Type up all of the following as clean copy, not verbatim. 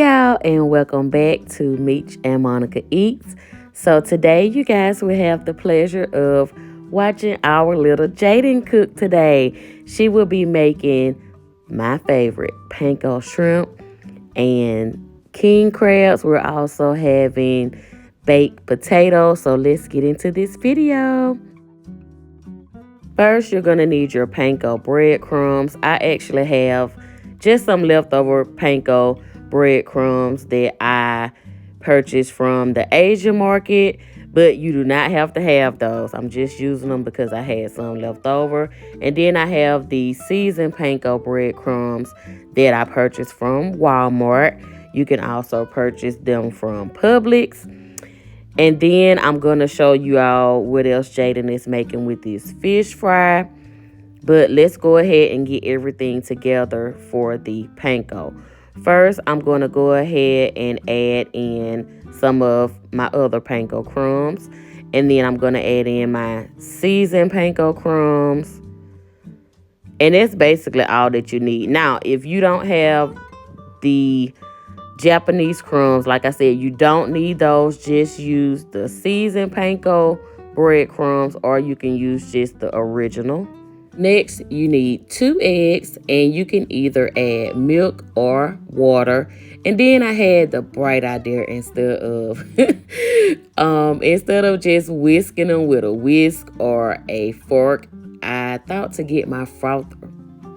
y'all, and welcome back to Meech and Monica Eats. So today you guys will have the pleasure of watching our little Jayden cook today. She will be making my favorite panko shrimp and king crabs. We're also having baked potatoes. So let's get into this video. First, you're going to need your panko breadcrumbs. I actually have just some leftover panko breadcrumbs that I purchased from the Asian market, but you do not have to have those. I'm just using them because I had some left over. And then I have the seasoned panko breadcrumbs that I purchased from Walmart. You can also purchase them from Publix. And then I'm going to show you all what else Jayden is making with this fish fry. But let's go ahead and get everything together for the panko. First, I'm going to go ahead and add in some of my other panko crumbs. And then I'm going to add in my seasoned panko crumbs. And that's basically all that you need. Now, if you don't have the Japanese crumbs, like I said, you don't need those. Just use the seasoned panko breadcrumbs, or you can use just the original. Next, you need 2 eggs, and you can either add milk or water. And then I had the bright idea instead of just whisking them with a whisk or a fork, I thought to get my frother,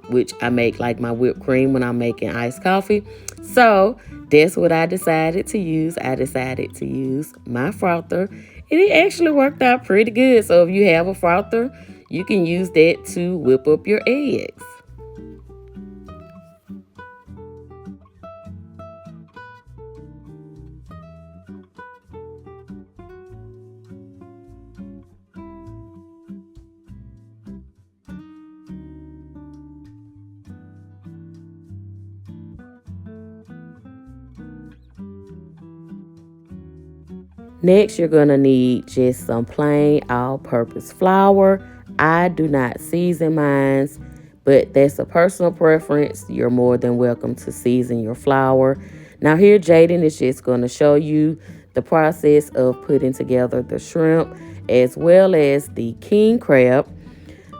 which I make like my whipped cream when I'm making iced coffee. So that's what I decided to use. I decided to use my frother, and it actually worked out pretty good. So if you have a frother, you can use that to whip up your eggs. Next, you're going to need just some plain all-purpose flour. I do not season mine, but that's a personal preference. You're more than welcome to season your flour. Now here, Jayden is just going to show you the process of putting together the shrimp as well as the king crab.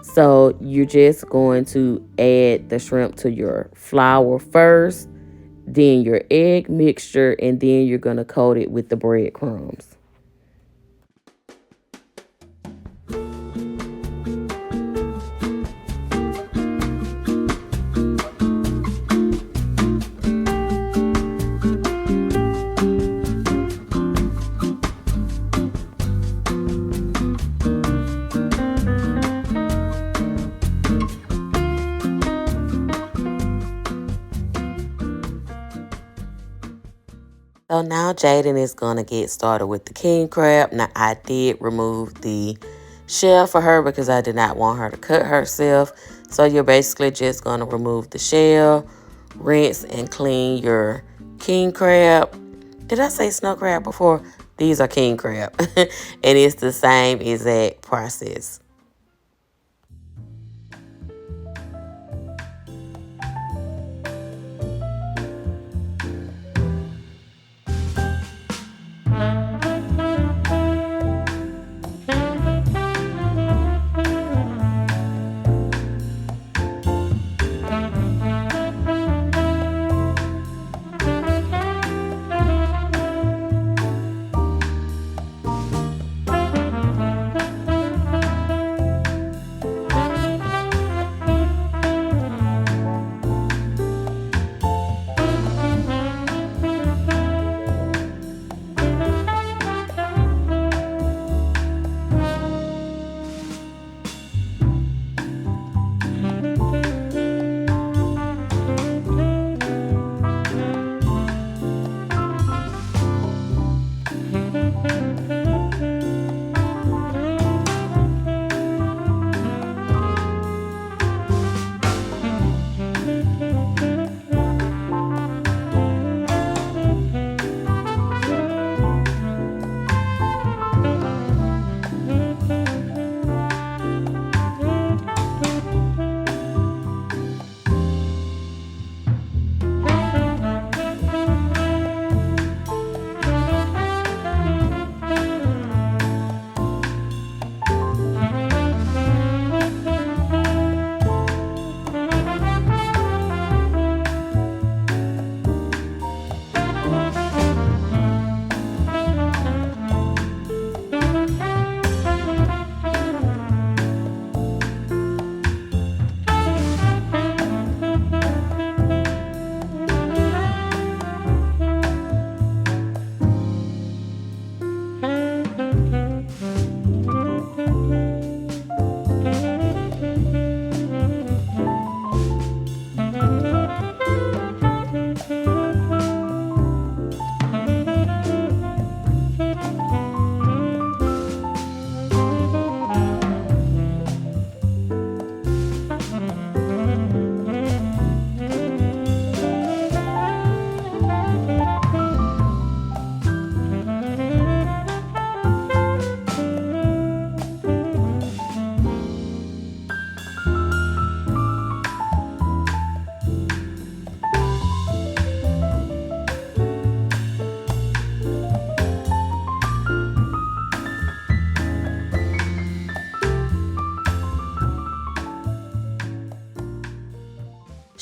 So you're just going to add the shrimp to your flour first, then your egg mixture, and then you're going to coat it with the breadcrumbs. So now Jayden is going to get started with the king crab. Now I did remove the shell for her because I did not want her to cut herself. So you're basically just going to remove the shell, rinse and clean your king crab. Did I say snow crab before? These are king crab. And it's the same exact process.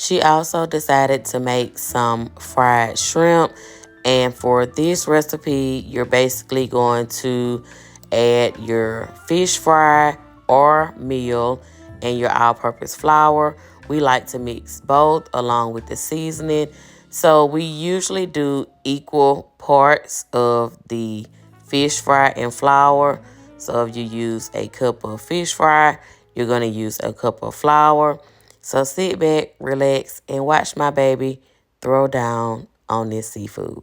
She also decided to make some fried shrimp. And for this recipe, you're basically going to add your fish fry or meal and your all-purpose flour. We like to mix both along with the seasoning. So we usually do equal parts of the fish fry and flour. So if you use a cup of fish fry, you're going to use a cup of flour. So sit back, relax, and watch my baby throw down on this seafood.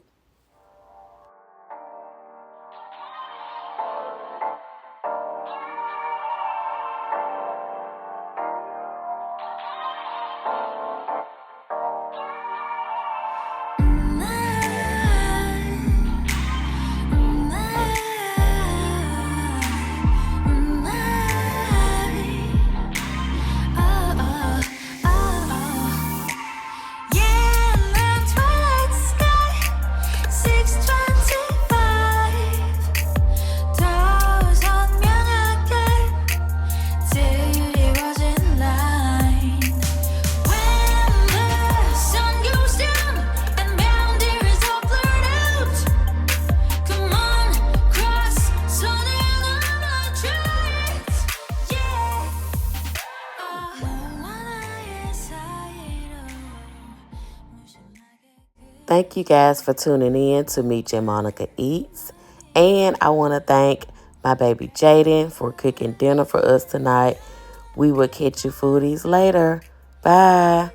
Thank you guys for tuning in to Meet Jemonica Eats. And I want to thank my baby Jayden for cooking dinner for us tonight. We will catch you foodies later. Bye.